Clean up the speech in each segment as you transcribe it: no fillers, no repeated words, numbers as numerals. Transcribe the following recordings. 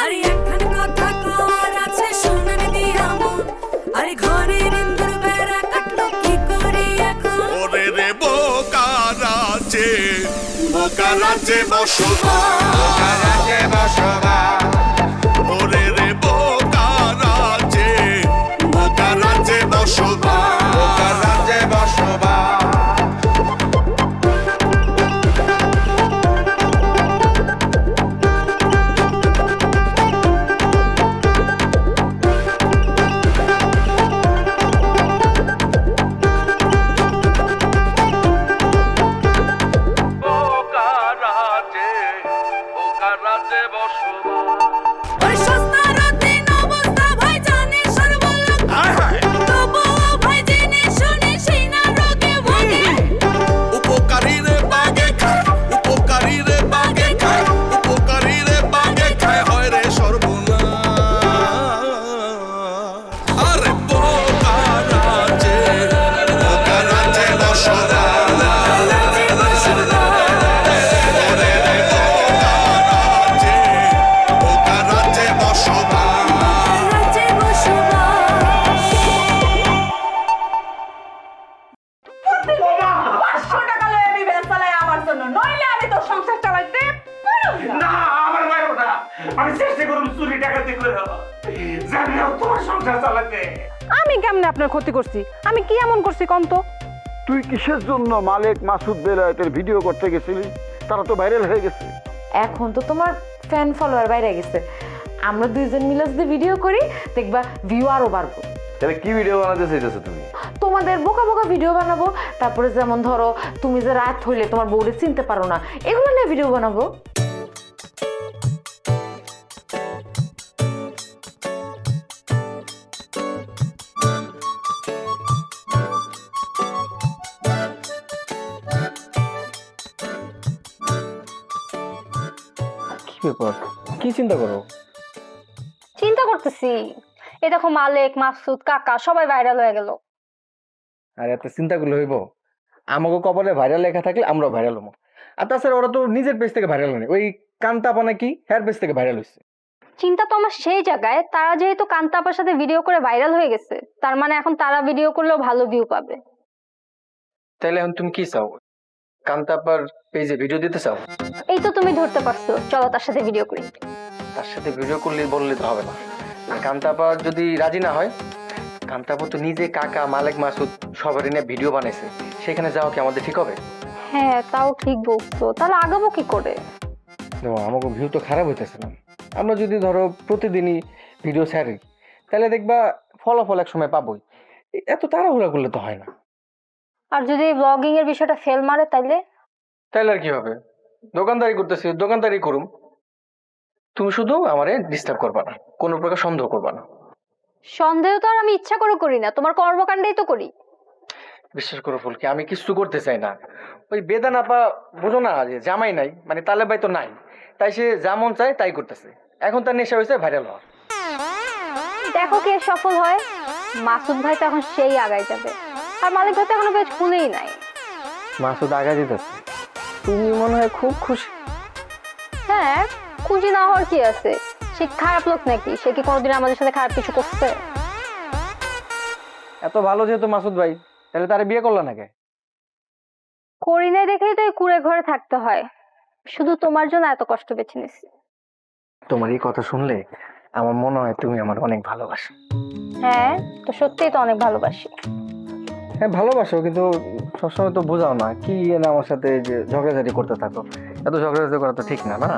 আরে একখান কথা কর আছে শুনুন দিয়া মন আরে ঘরের ইন্দুর বেড়া কাটলো কি করি এখন ওরে রে বোকারাজে বোকারাজে বসবাস ওরে রে বোকারাজে বোকারাজে বসবাস ওরে সস্তার দিন অবস্থা ভাই জানে সর্বলোক তবুও ভাই জেনে শুনে সেই না রোগে ভোগে উপকারী রে বাগে খায় উপকারী রে বাগে খায় উপকারী রে বাগে খায় হয় রে সর্বনাশ আরে বোকারাজে বসবাস ওরে রে বোকারাজে বোকারাজে বসবাস রাজ্যে বসবাস 500 টাকা লয়ে আমি ভ্যান চালাই আমার জন্য, নইলে আমি তো সংসার চালাইতে পারব না। না আমার ভাই ওটা আমি চেষ্টা করুন চুরি ডাকাতি করে জানি না তোমার সংসার চালাতে। আমি কেমনে আপনার ক্ষতি করছি? আমি কি এমন করছি কম তো? তুই কিসের জন্য মালিক মাসুদ বেলায়েতের ভিডিও করতে গেছিলি? তারা তো ভাইরাল হয়ে গেছে। এখন তো তোমার ফ্যান ফলোয়ার বাইরে গেছে, আমরা দুইজন মিলে যদি ভিডিও করি দেখবা ভিউ আরো বাড়বো। তাহলে কি ভিডিও বানাতে চাইতেছো তুমি? তোমাদের বোকা বোকা ভিডিও বানাবো, তারপরে যেমন ধরো তুমি যে রাত হইলে তোমার বউরে চিনতে পারো না, এগুলো নিয়ে ভিডিও বানাবো। কি ব্যাপার, কি চিন্তা করো? চিন্তা করতেছি, এই দেখো মালেক মাসুদ কাকা সবাই ভাইরাল হয়ে গেল। আর এত চিন্তা করলে হইব? আমাকে কপালে ভাইরাল লেখা থাকলে আমরাও ভাইরাল হবো। আর তাছাড়া ওরা তো নিজের পেজ থেকে ভাইরাল হয়নি, ওই কান্তাপানা কি হেয়ার পেজ থেকে ভাইরাল হয়েছে। চিন্তা তো আমার সেই জায়গায়, তারা যেহেতু কান্তাপার সাথে ভিডিও করে ভাইরাল হয়ে গেছে, তার মানে এখন তারা ভিডিও করলেও ভালো ভিউ পাবে। তাইলে এখন তুমি কি চাও? কান্তাপার পেজে ভিডিও দিতে চাও? এই তো তুমি ধরতে পারছো, চলো তার সাথে ভিডিও করি। তার সাথে ভিডিও করলে বললে তো হবে না। আর কান্তাপা যদি রাজি না হয়, কান্তাপা তো নিজে কাকা মালিক মাসুদ সবারই নিয়ে ভিডিও বানাইছে, সেখানে যাওয়া কি আমাদের ঠিক হবে? হ্যাঁ তাও ঠিক বলছো, তাহলে আগাবো কি করে? দেখো আমাকে ভিউ তো খারাপ হইতেছে না। আমরা যদি ধরো প্রতিদিনই ভিডিও ছাড়ি, তাহলে দেখবা ফলাফল এক সময় পাবোই। এত তাড়াহুড়া করলে তো হয় না। আর যদি ব্লগিং এর বিষয়টা ফেল মারে তাইলে? তাইলে আর কি হবে? দোকানদারি করতেছি, দোকানদারি করুম। তুমি শুধু আমারে ডিস্টার্ব করবা না, কোনো প্রকার সন্দেহ করবা না। সন্দেহ তো আর আমি ইচ্ছা করে করি না, তোমার কর্মকাণ্ডেই তো করি। বিশ্বাস করো ফুলকি, আমি কিছু করতে চাই না। ওই বেদান আপা বোঝো না যে জামাই নাই, মানে তালে ভাই তো নাই, তাই সে যেমন চায় তাই করতেছে। এখন তার নেশা হয়েছে ভাইরাল হওয়া। দেখো কে সফল হয়। মাসুদ ভাই তো এখন সেই আগায় যাবে, আর মালিক ভাই তো এখনো পেজ খুলেই নাই। মাসুদ আগা যেতেছে, তুমি মনে হয় খুব খুশি। হ্যাঁ, খুশি না হওয়ার কি আছে? সে খারাপ লোক নাকি? সে কি কোনোদিন আমাদের সাথে খারাপ কিছু করছে? এত ভালো যেহেতু মাসুদ ভাই, তাহলে তারে বিয়ে করলা নাকি? করি নাই দেখেই তো এই কুড়ে ঘরে থাকতে হয়। শুধু তোমার জন্য এত কষ্ট বেছে নিছি। তোমার এই কথা শুনলে আমার মনে হয় তুমি আমার অনেক ভালোবাসো। হ্যাঁ, তো সত্যিই তো অনেক ভালোবাসি। হ্যাঁ ভালোবাসো, কিন্তু সবসময় তো বোঝাও না। কি এনে আমার সাথে যে ঝগড়াঝাটি করতে থাকো, এত ঝগড়াঝাটি করা তো ঠিক না। না,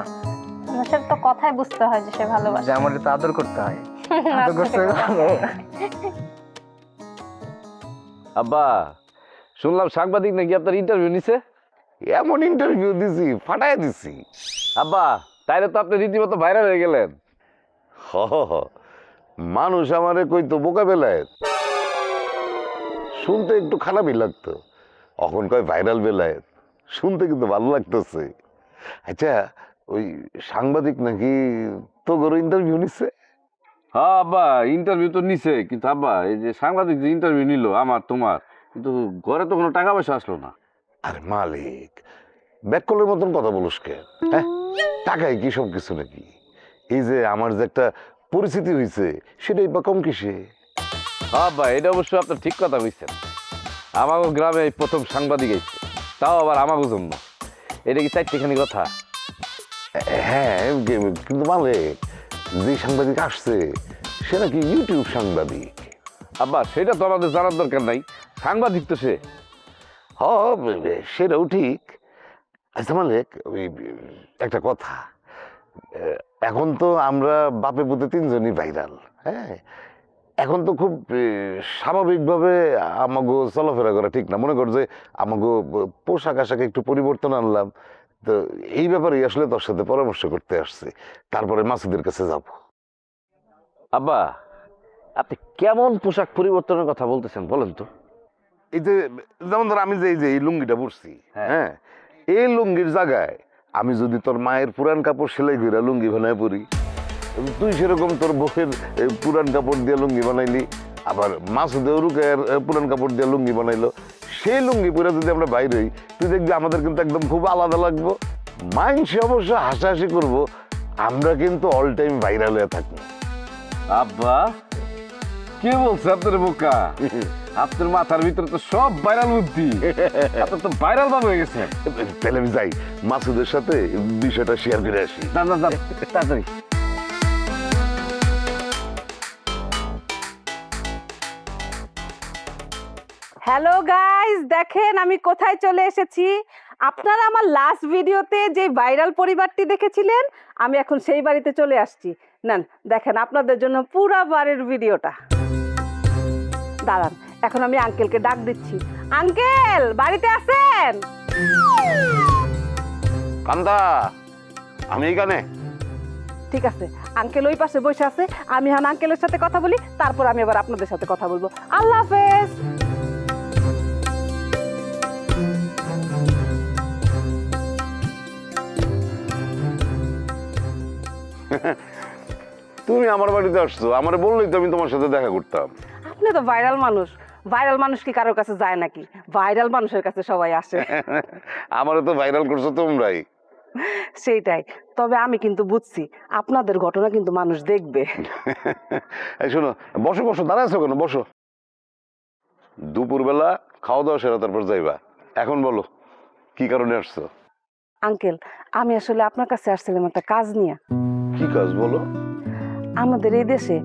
আমার সাথে তো কথাই বুঝতে হয় যে সে ভালোবাসে। যে আমার তো আদর করতে হয়। আদর করতে ভালো। আব্বা, শুনলাম সাংবাদিক নাকি আপনার ইন্টারভিউ নিছে? এমন ইন্টারভিউ দিছি, ফাটাই দিছি। আব্বা, তাইলে তো আপনি রীতিমতো ভাইরাল হয়ে গেলেন। হ হ হ। মানুষ আমারে কইতো বোকা বেলায়েত, শুনতে একটু খারাপই লাগতো। এখন কয় ভাইরাল বেলায়েত, শুনতে কিন্তু ভালো লাগতেছে। আচ্ছা, ওই সাংবাদিক নাকি তো গরু ইন্টারভিউ নিচ্ছে? হ্যাঁ আব্বা, ইন্টারভিউ তো নিছে, কিন্তু আব্বা এই যে সাংবাদিক যে ইন্টারভিউ নিল আমার তোমার, কিন্তু ঘরে তো কোনো টাকা পয়সা আসলো না। আরে মালিক, ব্যাককলের মতন কথা বলুস কে? হ্যাঁ, টাকাই কি সব কিছু নাকি? এই যে আমার যে একটা পরিস্থিতি হয়েছে সেটাই বা কম কিসে? আব্বা এটা অবশ্য আপনার ঠিক কথা বলছেন। আমাগো গ্রামে এই প্রথম সাংবাদিক আইছে, তাও আবার আমাগো জন্য। এটা কি চারটিখানি কথা? হ্যাঁ, কিন্তু মালিক যে সাংবাদিক আসছে সে নাকি ইউটিউব সাংবাদিক। আব্বা সেটা তো আমাদের জানার দরকার নাই, সাংবাদিক তো সে। হ, সেটাও ঠিক। আচ্ছা মালিক, ওই একটা কথা, এখন তো আমরা বাপে পুতে তিনজনই ভাইরাল। হ্যাঁ, এখন তো খুব স্বাভাবিকভাবে আমাগো চলাফেরা করা ঠিক না। মনে কর যে আমাগো পোশাক আশাকে একটু পরিবর্তন আনলাম, তো এই ব্যাপারে আসলে তোর সাথে পরামর্শ করতে আসছি, তারপরে মাসুদের কাছে যাব। আব্বা আপনি কেমন পোশাক পরিবর্তনের কথা বলতেছেন বলেন তো? এই যে যেমন ধর আমি যে এই লুঙ্গিটা পরছি, হ্যাঁ, এই লুঙ্গির জায়গায় আমি যদি তোর মায়ের পুরান কাপড় সেলাই করে লুঙ্গি বানায় পরি, তুই সেরকম তোর বউয়ের পুরান কাপড় দিয়ে লুঙ্গি বানাইলি, আবার মাসুদের রুকের পুরান কাপড় দিয়ে লুঙ্গি বানাইলো, সেই লুঙ্গি পরে যদি আমরা বাইরে হই, তুই দেখবি আমাদের কিন্তু একদম খুব আলাদা লাগবো। মাইন্সে অবশ্য হাসাহাসি করবো, আমরা কিন্তু অল টাইম ভাইরাল হয়ে থাকবো। আব্বা কে বলছে আপনার বোকা? আপনার মাথার ভিতরে তো সব ভাইরাল বুদ্ধি, আপনার তো ভাইরাল বাবু হয়ে গেছে। তাহলে আমি যাই, মাসুদের সাথে বিষয়টা শেয়ার করে আসি। তাড়াতাড়ি। হ্যালো গাইস, দেখেন আমি কোথায় চলে এসেছি। আপনারা আমার লাস্ট ভিডিওতে যে ভাইরাল পরিবারটি দেখেছিলেন, আমি এখন সেই বাড়িতে চলে আসছি। নেন দেখেন আপনাদের জন্য পুরা বাড়ির ভিডিওটা। দাঁড়ান, এখন আমি আঙ্কেলকে ডাক দিচ্ছি। আঙ্কেল বাড়িতে আছেন? কান্দা, আমি এখানে। ঠিক আছে, আঙ্কেল ওই পাশে বসে আছে। আমি এখন আঙ্কেলের সাথে কথা বলি, তারপর আমি আবার আপনাদের সাথে কথা বলবো। আল্লাহ হাফেজ। তুমি আমার বাড়িতে আসছো, আমার বললেই তো আমি তোমার সাথে দেখা করতাম। আপনি তো ভাইরাল মানুষ, ভাইরাল মানুষ কি কারোর কাছে যায় নাকি? ভাইরাল মানুষের কাছে সবাই আসে। আমারও তো ভাইরাল করছো তোমরাই। সেইটাই, তবে আমি কিন্তু বুঝছি আপনাদের ঘটনা কিন্তু মানুষ দেখবে। এই শোনো, বসো বসো, দাঁড়াচ্ছো কেন? বসো। দুপুরবেলা খাওয়া দাওয়া সেরা তারপর যাইবা। এখন বলো কি কারণে আসছো? আঙ্কেল, আমি আসলে আপনার কাছে আসছিলাম একটা কাজ নিয়ে। কি কাজ বলো? আমাদের এই দেশে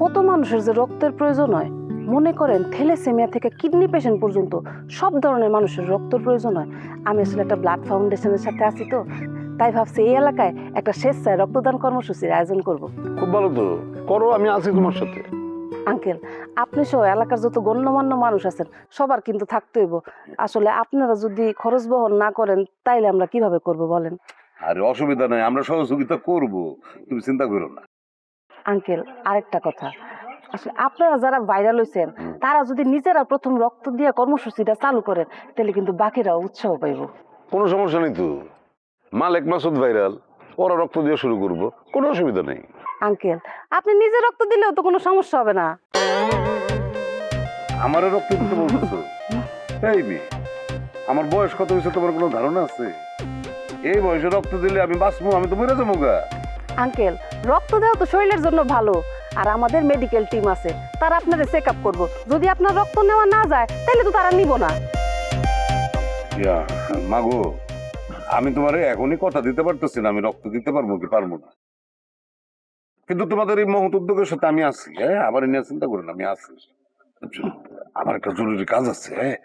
কত মানুষের যে রক্তের প্রয়োজন হয়, মনে করেন থ্যালাসেমিয়া থেকে কিডনি পেশেন্ট পর্যন্ত সব ধরনের মানুষের রক্তের প্রয়োজন হয়। আমি আসলে একটা ব্লাড ফাউন্ডেশনের সাথে আছি, তো তাই ভাবছি এই এলাকায় একটা স্বেচ্ছায় রক্তদান কর্মসূচির আয়োজন করব। খুব ভালো তো, করো, আমি আছি তোমার সাথে। আঙ্কেল, আপনি সহ এলাকার যত গণ্যমান্য মানুষ আছেন সবার কিন্তু থাকতে হইব। আসলে আপনারা যদি খরচ বহন না করেন তাইলে আমরা কিভাবে করব বলেন? আরে অসুবিধা নাই, আমরা সহযোগিতা করব, তুমি চিন্তা করো না। আঙ্কেল, আরেকটা কথা, আসলে আপনারা যারা ভাইরাল হয়েছেন তারা যদি নিজেরা প্রথম রক্ত দিয়ে কর্মসূচিটা চালু করেন, তাহলে কিন্তু বাকিরাও উৎসাহ পাইব। কোনো সমস্যা নেই তো, মালেক মাসুদ ভাইরাল, ওরা রক্ত দিয়ে শুরু করব, কোনো অসুবিধা নেই। আঙ্কেল, আপনি নিজে রক্ত দিলেও তো কোনো সমস্যা হবে না। আমারও রক্ত দিতে বলতেছো? এই মেয়ে, আমার বয়স কত হয়েছে তোমার কোনো ধারণা আছে? এই বয়সে রক্ত দিলে আমি বাঁচবো? আমি তো মরে যাবো গা। আঙ্কেল, রক্ত দেওয়া তো শরীরের জন্য ভালো, আর আমাদের মেডিকেল টিম আছে, তারা আপনাদের চেক আপ করবো। যদি আপনার রক্ত নেওয়া না যায় তাহলে তো তারা নিব না। মাগো, আমি তোমারে এখনই কথা দিতে পারতেছি না আমি রক্ত দিতে পারবো কি পারবো না, কিন্তু তোমাদের এই মহৎ উদ্যোগের সাথে আমি আছি। হ্যাঁ, আমার নিয়ে চিন্তা করো না, আমি আছি। আমার একটা জরুরি কাজ আছে। হ্যাঁ,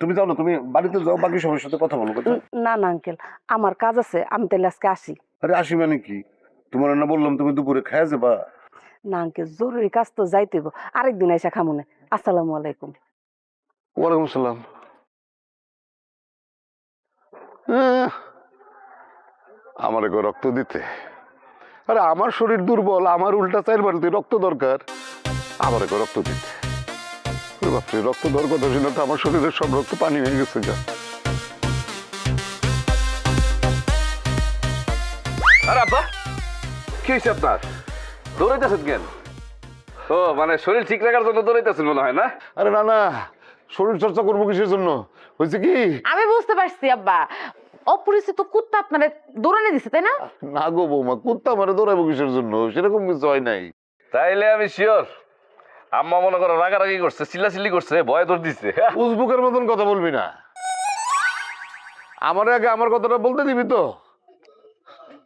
তুমি যাও না, তুমি বাড়িতে যাও, বাকি সবার সাথে কথা বলো। না না আঙ্কেল, আমার কাজ আছে, আমি তাহলে আজকে আসি। আরে আসি মানে কি? তোমার না বললাম তুমি দুপুরে খায় যাবা? না আঙ্কেল, জরুরি কাজ তো যাইতে হইব, আরেকদিন এসে খামুনে। আসসালামু আলাইকুম। ওয়ালাইকুম আসসালাম। আমার একটু রক্ত দিতে, আরে আমার শরীর দুর্বল, আমার উল্টা 4 বালতি রক্ত দরকার, আমার একটু রক্ত দিতে। বাপরে, রক্ত দেওয়ার কথা শুনে তো আমার শরীরের সব রক্ত পানি হয়ে গেছে গা। আরে আব্বা কি হয়েছে আপনার? দৌড়াইতেছেন কেন? ও মানে শরীর ঠিক রাখার জন্য দৌড়াইতেছেন মনে হয় না? আরে না না, শরীর চর্চা করবো কিসের জন্য? হয়েছে কি, আমি বুঝতে পারছি আব্বা, অপরিচিত কুত্তা আপনারে দৌড়ানে দিছে তাই না? না গো বৌমা, কুত্তা মারে দৌড়াবো কিসের জন্য? সেরকম কিছু হয় নাই। তাইলে আমি শিওর আম্মা মনে করো রাগারাগি করছে, চিল্লাচিল্লি করছে, ভয় দৌড় দিচ্ছে। উজবুকের মতন কথা বলবি না। আমার আগে আমার কথাটা বলতে দিবি তো?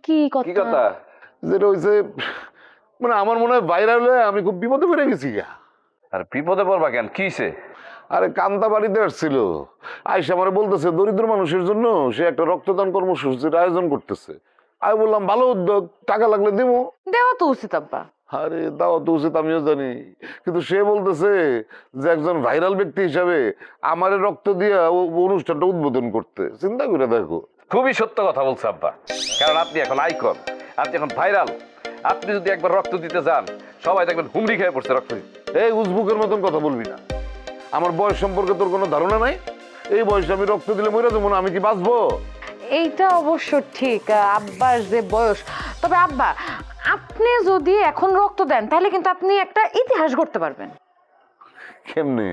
কি কি কথা? যেটা হয়েছে, মানে আমার মনে হয় বাইরে হলে আমি খুব বিপদে পড়ে গেছি গা। আর বিপদে পড়বা কেন? কি হইছে? আরে কান্তা বাড়িতে আসছিল, আইসা আমার বলতেছে দরিদ্র মানুষের জন্য সে একটা রক্তদান কর্মসূচির আয়োজন করতেছে। আমি বললাম ভালো উদ্যোগ, টাকা লাগলে দিবো। দেওয়া তো উচিত আব্বা। আরে দাও তো উচিত, আমিও জানি, কিন্তু সে বলতেছে যে একজন ভাইরাল ব্যক্তি হিসাবে আমারে রক্ত দিয়ে অনুষ্ঠানটা উদ্বোধন করতে। চিন্তা করে দেখো। খুবই সত্য কথা বলছে আব্বা, কারণ আপনি এখন আইকন, আপনি এখন ভাইরাল। আপনি যদি একবার রক্ত দিতে যান, সবাই দেখবেন হুমড়ি খেয়ে পড়ছে রক্ত দিতে। এই উজবুকের মতন কথা বলবি না। আমার বয়স সম্পর্কে তোর কোনো ধারণা নাই? এই বয়সে আমি রক্ত দিলে মরে যাবো না, আমি কি বাঁচবো? এইটা অবশ্য ঠিক, আব্বার যে বয়স। তবে আব্বা, আপনি যদি এখন রক্ত দেন তাহলে কিন্তু আপনি একটা ইতিহাস গড়তে পারবেন। কেমনে?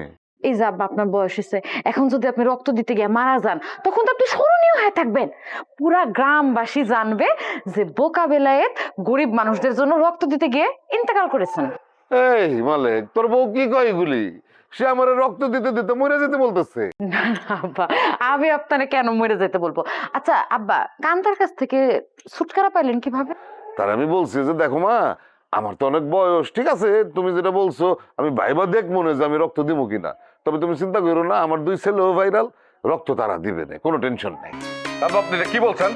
এই যে আব্বা আপনার বয়স হয়েছে, এখন যদি আপনি রক্ত দিতে গিয়ে মারা যান, তখন তো আপনি স্মরণীয় হয়ে থাকবেন। পুরা গ্রামবাসী জানবে যে বোকা বেলায়েত গরিব মানুষদের জন্য রক্ত দিতে গিয়ে ইন্তেকাল করেছেন। এই মালিক, তোর বউ কি কয় এগুলি? সে আমার রক্ত দিতে দিতে মরে যেতে বলতেছে। না না আব্বা, আমি আপনারে কেন মরে যেতে বলবো? আচ্ছা আব্বা, কান্তার কাছ থেকে ছুটকারা পাইলেন কিভাবে? তার আমি বলছি যে দেখো মা, আমার তো অনেক বয়স, ঠিক আছে তুমি যেটা বলছো আমি ভাইবা দেখ মনে যে আমি রক্ত দিব কিনা, তবে তুমি চিন্তা করো না, আমার 2 ছেলেও ভাইরাল, রক্ত তারা দিবে না, কোনো টেনশন নেই। আব্বা আপনি এটা কি বলছেন?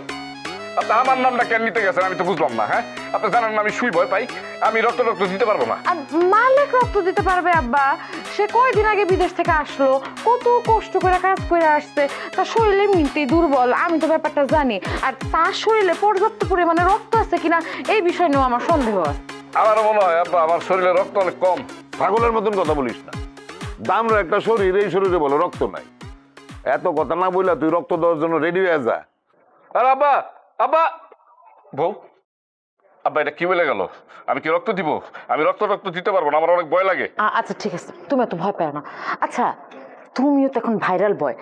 আপনি আমার নামটা কেন নিতে গেছেন আমি তো বুঝলাম না। হ্যাঁ, আপনি জানেন না আমি শুই ভয় পাই, আমি রক্ত দিতে পারবো না। আর মালিক রক্ত দিতে পারবে আব্বা। সে কয়দিন আগে বিদেশ থেকে আসলো, কত কষ্ট করে কাজ করে আসছে, তার শরীরে এমনিতেই দুর্বল, আমি তো ব্যাপারটা জানি। আর তার শরীরে পর্যাপ্ত পরিমাণে রক্ত আছে কিনা এই বিষয় নিয়েও আমার সন্দেহ আছে। আমার মনে হয় আব্বা আমার শরীরে রক্ত অনেক কম। পাগলের মতন কথা বলিস না। দামরা একটা শরীর, এই শরীরে বলো রক্ত নাই। এত কথা না বললা তুই রক্ত দেওয়ার জন্য রেডি হয়ে যা। আর আব্বা, আব্বা বউ, আব্বা এটা কি বলে গেল? আমি কি রক্ত দিব? আমি রক্ত দিতে পারবো না, আমার অনেক ভয় লাগে। আচ্ছা ঠিক আছে, তুমি এত ভয় পাও না। আচ্ছা তুমিও তো এখন ভাইরাল বয়,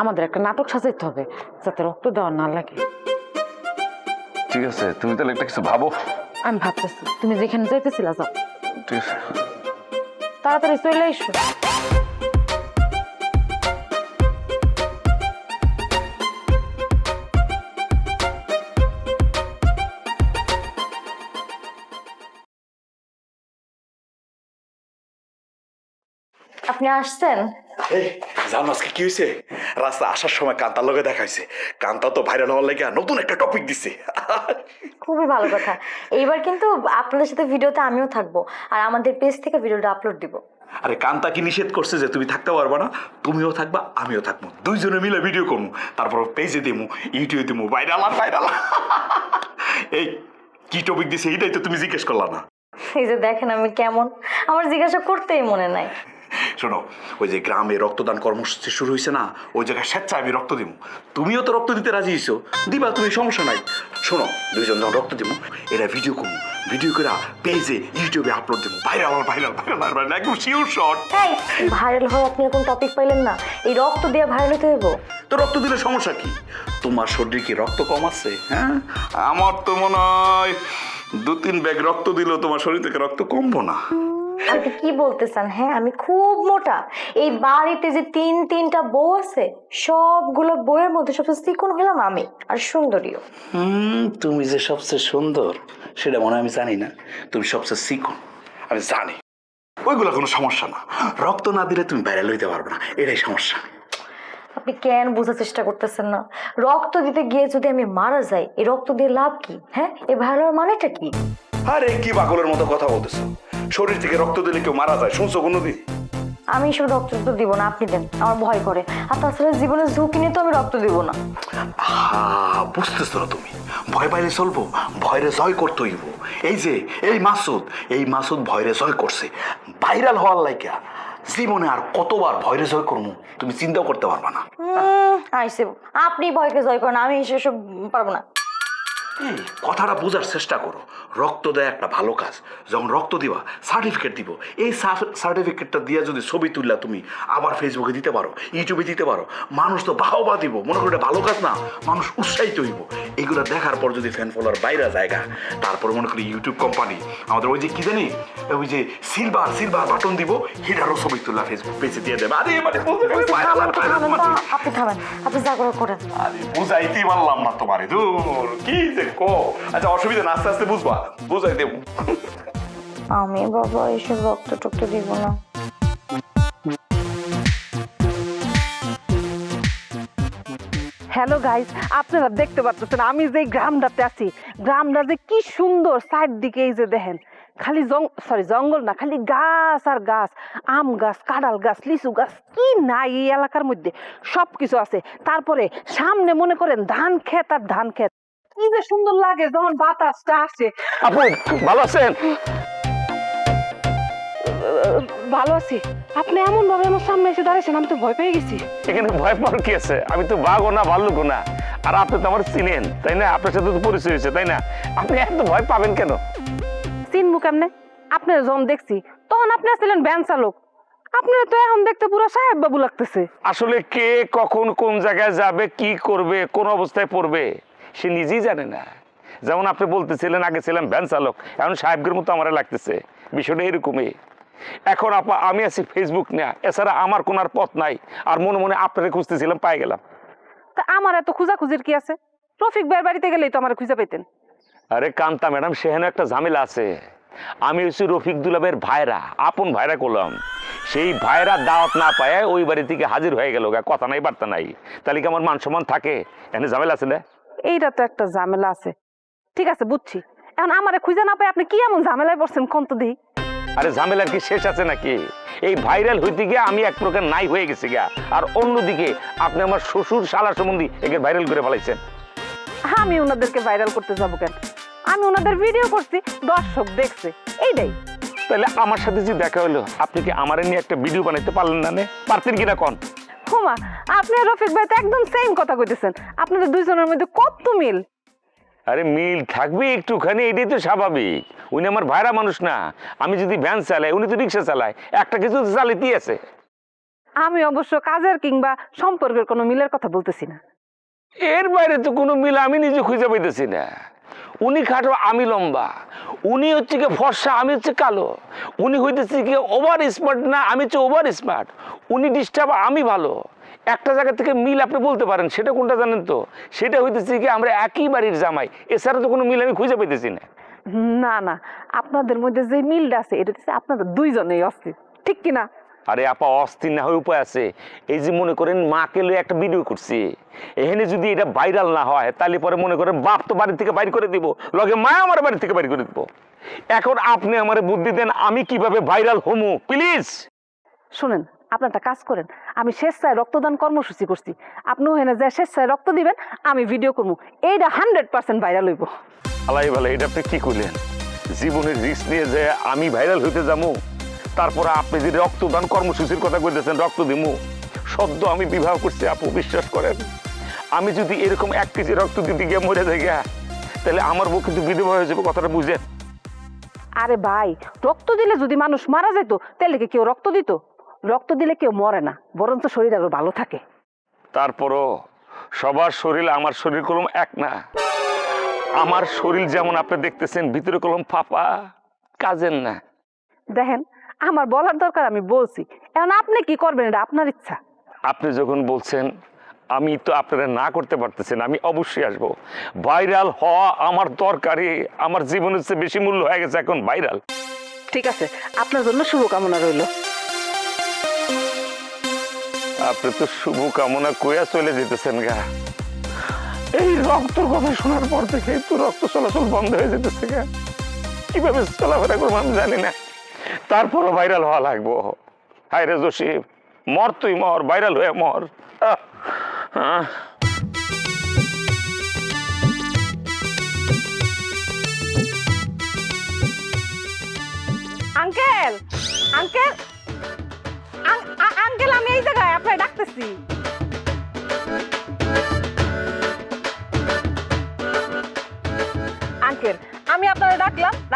আমাদের একটা নাটক সাজাইতে হবে যাতে রক্ত দেওয়া না লাগে। ঠিক আছে, তুমি তাহলে একটা কিছু ভাবো। আমি ভাবতেছি, তুমি যেখানে যাইতেছিলা যাও, ঠিক আছে। তাড়াতাড়ি চলে এসো। আপনি আসছেন? এই জানো আজকে কি হয়েছে? রাস্তা আসার সময় কান্তার লগে দেখাইছে। কান্তা তো ভাইরাল হওয়ার লেগে নতুন একটা টপিক দিছে। খুবই ভালো কথা। এইবার কিন্তু আপনাদের সাথে ভিডিওতে আমিও থাকবো, আর আমাদের পেজ থেকে ভিডিওটা আপলোড দিব। আরে কান্তা কি নিষেধ করছে যে তুমি থাকতে পারবা না? তুমিও থাকবা, আমিও থাকবো, 2 জনে মিলে ভিডিও করবো, তারপর পেজে দিমু, ইউটিউবে দিমু, ভাইরাল আর ভাইরাল। এই কি টপিক দিছে এইটাই তো তুমি জিজ্ঞেস করলা না? এই যে দেখেন আমি কেমন, আমার জিজ্ঞাসা করতেই মনে নাই। শোনো, ওই যে গ্রামে রক্তদান কর্মসূচি শুরু হয়েছে না, ওই জায়গায় স্বেচ্ছায় আমি রক্ত দিব। তুমিও তো রক্ত দিতে রাজি হইছো, দিবা তুমি, সমস্যা নাই। শোনো, 2 জন যখন রক্ত দিব, এরা ভিডিও করবো, ভিডিও করে পেজে ইউটিউবে আপলোড দেবো, ভাইরাল ভাইরাল ভাইরাল ভাইরাল, একদম শিওর শট। ভাইরাল হওয়ার আপনি এরকম টপিক পাইলেন না? এই রক্ত দিয়ে ভাইরাল হতে হইব। তো রক্ত দিলে সমস্যা কি? তোমার শরীরে কি রক্ত কম আছে? হ্যাঁ, আমার তো মনে হয় 2-3 ব্যাগ রক্ত দিলেও তোমার শরীর থেকে রক্ত কমবো না। আপনি কি বলতেছেন? হ্যাঁ, আমি খুব মোটা। এই বাড়িতে যে 3-3টা বউ আছে, সবগুলো বউয়ের মধ্যে সবচেয়ে চিকন হলাম আমি, আর সুন্দরীও। তুমি যে সবচেয়ে সুন্দর সেটা মনে হয় আমি জানি না, তুমি সবচেয়ে চিকন আমি জানি। ওইগুলো কোনো সমস্যা না, রক্ত না দিলে তুমি ভাইরাল হইতে পারবে না, এটাই সমস্যা। আপনি কেন বোঝার চেষ্টা করতেছেন না? রক্ত দিতে গিয়ে যদি আমি মারা যাই, এই রক্ত দিয়ে লাভ কি? হ্যাঁ, এই ভালো মানেটা কি? আরে কি পাগলের মতো কথা বলতেছো? শরীর থেকে রক্ত দিলে কেউ মারা যায় শুনছো কোনোদিন? আমি এসব রক্ত দিব না, আপনি দেন, আমার ভয় করে। আর তাছাড়া জীবনের ঝুঁকি নিয়ে তো আমি রক্ত দিব না। বুঝতেছো না তুমি? ভয় পাইলে চলবো, ভয়রে জয় করতে হইব। এই যে এই মাসুদ ভয়রে জয় করছে, ভাইরাল হওয়ার লাইকা। জীবনে আর কতবার ভয়রে জয় করবো তুমি চিন্তাও করতে পারবা না। আইসে আপনি ভয়কে জয় করেন, আমি এসব পারবো না। এই কথাটা বোঝার চেষ্টা করো। রক্ত দেয় একটা ভালো কাজ। যখন রক্ত দিবা সার্টিফিকেট দিব, এই সার্টিফিকেটটা দিয়ে যদি ছবি তুললা তুমি আবার ফেসবুকে দিতে পারো, ইউটিউবে দিতে পারো, মানুষ তো বাহবা দিব, মনে করো এটা ভালো কাজ না, মানুষ উৎসাহিত হইব। এগুলো দেখার পর যদি ফ্যান ফলোয়ার বাইরে জায়গা, তারপর মনে করি ইউটিউব কোম্পানি আমাদের ওই যে কি জানি ওই যে সিলভার বাটন দিব, হিটারও ছবি তুললা ফেসবুক পেজে দিয়ে দেবে। আরে মানে আপনি খাবেন, আপনি যা করে করেন। আরে বুঝাইতে পারলাম না তোমারে, দূর কি যে কো। আচ্ছা অসুবিধা না, আস্তে আস্তে বুঝবা, বুঝাই দেব। আমি বাবা এসব রক্ত টক্ত দিব না। হ্যালো গাইস, আপনারা দেখতে পাচ্ছেন আমি যে গ্রামটাতে আছি, গ্রামটা যে কি সুন্দর। সাইড দিকে এই যে দেখেন খালি জঙ্গল না, খালি গাছ আর গাছ, আম গাছ, কাঁঠাল গাছ, লিচু গাছ, কি নাই এই এলাকার মধ্যে সবকিছু আছে। তারপরে সামনে মনে করেন ধান ক্ষেত আর ধান ক্ষেত, কি যে সুন্দর লাগে যখন বাতাসটা আসে। আপু ভালো আছেন? ভালো আছি। আপনি এমন ভাবে আমার সামনে এসে দাঁড়িয়েছেন, আমি তো ভয় পেয়ে গেছি। এখানে ভয় পাওয়ার কি আছে? আমি তো বাঘও না ভাল্লুকও না, আর আপনি তো আমার চিনেন তাই না? আপনার সাথে তো পরিচয় হয়েছে তাই না? আপনি এত ভয় পাবেন কেন? চিনবো কেমনে? আপনার যখন দেখছি তখন আপনি ছিলেন ভ্যান চালক, আপনার তো এখন দেখতে পুরো সাহেব বাবু লাগতেছে। আসলে কে কখন কোন জায়গায় যাবে, কি করবে, কোন অবস্থায় পড়বে সে নিজেই জানে না। যেমন আপনি বলতেছিলেন আগে ছিলাম ভ্যান চালক, এখন সাহেবদের মতো আমার লাগতেছে। বিষয়টা এরকমই। এখন আপা আমি আছি ফেসবুক নিয়ে, এছাড়া আমার কোন আর পথ নাই। আর মনে মনে আপনারে খুঁজতেছিলাম, পাই গেলাম। তা আমার এত খুঁজাখুঁজির কি আছে? রফিক ভাইয়ের বাড়িতে গেলেই তো আমার খুঁজে পেতেন। আরে কান্তা ম্যাডাম, সেখানে একটা ঝামেলা আছে। আমি হচ্ছি রফিক দুলাবের ভাইরা, আপন ভাইরা করলাম। সেই ভাইরা দাওয়াত না পায় ওই বাড়ি থেকে হাজির হয়ে গেল, কথা নাই বার্তা নাই। তাহলে কি আমার মান সম্মান থাকে? এখানে ঝামেলা আছে না? এইটা তো একটা ঝামেলা আছে। ঠিক আছে বুঝছি। এখন আমারে খুঁজে না পাই আপনি কি এমন ঝামেলায় পড়ছেন কোন তো দিই? আরে ঝামেলার কি শেষ আছে নাকি? এই ভাইরাল হইতে গিয়ে আমি এক প্রকার নাই হয়ে গেছি গা, আর অন্যদিকে আপনি আমার শ্বশুর শালা সম্বন্ধী একে ভাইরাল করে ফেলাইছেন। আমি ওনাদেরকে ভাইরাল করতে যাবো কেন? আমি ওনাদের ভিডিও করছি, দর্শক দেখছে, এইটাই। তাহলে আমার সাথে যে দেখা হলো, আপনি কি আমার নিয়ে একটা ভিডিও বানাইতে পারলেন না? পারতেন কিনা কোন? হোমা, আপনি আর রফিক ভাই তো একদম সেম কথা কইতেছেন। আপনাদের দুইজনের মধ্যে কত মিল। আরে মিল থাকবে একটুখানি, এটাই তো স্বাভাবিক। উনি আমার ভাইরা মানুষ না? আমি যদি ভ্যান চালাই, উনি তো রিক্সা চালায়, একটা কিছু তো চালাইতেই আছে। আমি অবশ্য কাজের কিংবা সম্পর্কের কোনো মিলের কথা বলতেছি না। এর বাইরে তো কোনো মিল আমি নিজে খুঁজে পাইতেছি না। উনি খাটো, আমি লম্বা। উনি হচ্ছে কি ফর্সা, আমি হচ্ছে কালো। উনি হইতেছে কি ওভার স্মার্ট না, আমি হচ্ছে ওভার স্মার্ট। উনি ডিস্টার্ব, আমি ভালো। একটা জায়গা থেকে মিল আপনি বলতে পারেন, সেটা কোনটা জানেন তো? সেটা হইতেছে কি আমরা একই বাড়ির জামাই, এছাড়া তো কোনো মিল আমি খুঁজে পাইতেছি না। না না, আপনাদের মধ্যে যে মিলটা আছে এটা হচ্ছে আপনাদের দুইজনেই অস্থির, ঠিক কিনা? আরে আপা, অস্থির না হয়ে উপায় আছে। এই যে মনে করেন মাকে লয়ে একটা ভিডিও করছি, এখানে যদি এটা ভাইরাল না হয় তাহলে পরে মনে করেন বাপ তো বাড়ি থেকে বাইর করে দিব, লগে মা আমার বাড়ি থেকে বাইর করে দিব। এখন আপনি আমারে বুদ্ধি দেন, আমি কিভাবে ভাইরাল হমু প্লিজ। শুনেন, আপনি একটা কাজ করেন, আমি স্বেচ্ছায় রক্তদান কর্মসূচি করছি, আপনি ওখানে যে স্বেচ্ছায় রক্ত দিবেন, আমি ভিডিও করবো, এইটা 100% ভাইরাল হইব। আলাই ভালো, এটা আপনি কি করলেন? জীবনের রিস্ক নিয়ে যে আমি ভাইরাল হইতে যাবো, তারপরে আপনি যে রক্তদান কর্মসূচির কথা কইতেছেন রক্ত দিমু, সদ্য আমি বিবাহ করছি আপু, বিশ্বাস করেন। আমি যদি এরকম 1 কেজি রক্ত দিতে গিয়ে মরে যাই গা, তাহলে আমার বুক কিন্তু বিধবা হয়ে যাবে, কথাটা বুঝেন। আরে ভাই, রক্ত দিলে যদি মানুষ মারা যেত তাহলে কি কেউ রক্ত দিত? রক্ত দিলে কেউ মরে না, বরঞ্চ শরীর আরো ভালো থাকে। তারপরও সবার শরীর আমার শরীর কলম এক না। আমার শরীর যেমন আপনি দেখতেছেন, ভিতরে কলম ফাঁপা, কাজের না। দেখেন, আমার বলার দরকার আমি বলছি, এখন আপনি কি করবেন এটা আপনার ইচ্ছা। আপনি যখন বলছেন, আমি তো আপনারা না করতে পারতেছেন, আমি অবশ্যই আসবো। ভাইরাল হওয়া আমার দরকারি, আমার জীবনের চেয়ে বেশি মূল্য হয়ে গেছে এখন ভাইরাল। ঠিক আছে, আপনার জন্য শুভকামনা রইল। আপনি তো শুভকামনা কইয়া চলে যেতেছেন গা। এই রক্ত কথা শোনার পর থেকে তো রক্ত চলাচল বন্ধ হয়ে যেতেছে গা। কিভাবে চলাফেরা করবো আমি জানি না, তারপরও ভাইরাল হওয়া লাগবো। হায় রে জসিম, মর তুই মর, ভাইরাল হয়ে মর। আঙ্কেল, আঙ্কেল, আঙ্কেল, আমি এই জায়গায় আপনার ডাকতেছি।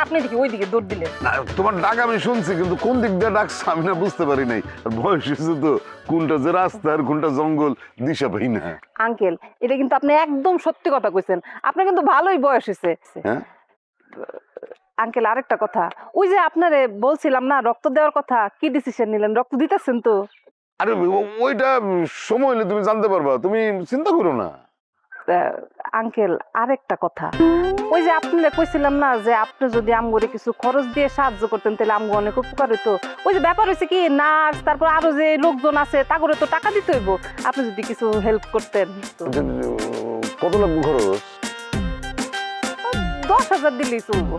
আপনি দেখি ওইদিকে দৌড় দিলেন। না, তোমার ডাক আমি শুনছি, কিন্তু কোন দিক দিয়ে ডাকছো আমি না বুঝতে পারি নাই। আর বয়স হয়েছে তো, কোনটা যে রাস্তা আর কোনটা জঙ্গল দিশা পাই না। আঙ্কেল, এটা কিন্তু আপনি একদম সত্যি কথা কইছেন, আপনার কিন্তু ভালোই বয়স হয়েছে। হ্যাঁ আঙ্কেল, আরেকটা কথা, ওই যে আপনারে বলছিলাম না রক্ত দেওয়ার কথা, কি ডিসিশন নিলেন? রক্ত দিতেছেন তো? আরে ওইটা সময় হলে তুমি জানতে পারবা, তুমি চিন্তা করো না। আঙ্কেল, আরেকটা কথা, ওই যে আপনারা কইছিলাম না যে আপনি যদি আমগরে কিছু খরচ দিয়ে সাহায্য করতেন তাহলে আমগো অনেক উপকার হইতো। ওই যে ব্যাপার হয়েছে কি, নার্স তারপর আরো যে লোকজন আছে তাগরে তো টাকা দিতে হইব, আপনি যদি কিছু হেল্প করতেন তো। কত লাগবে খরচ? 10,000 দিলেই চলবো।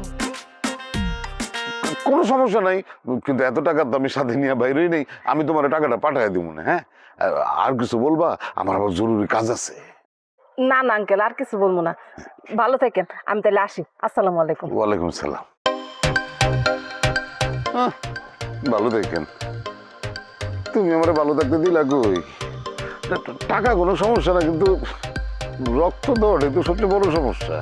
কোনো সমস্যা নাই, কিন্তু এত টাকা তো আমি সাথে নিয়ে বাইরেই নেই। আমি তোমার টাকাটা পাঠাই দিব না। হ্যাঁ, আর কিছু বলবা? আমার আবার জরুরি কাজ আছে। না না আঙ্কেল, আর কিছু বলবো না, ভালো থাকেন, আমি তাহলে আসি। আসসালামু আলাইকুম। ওয়ালাইকুম সালাম। ভালো থাকেন। তুমি আমার ভালো থাকতে দিলা কই? টাকা কোনো সমস্যা না, কিন্তু রক্ত দেওয়াটাই তো সবচেয়ে বড় সমস্যা।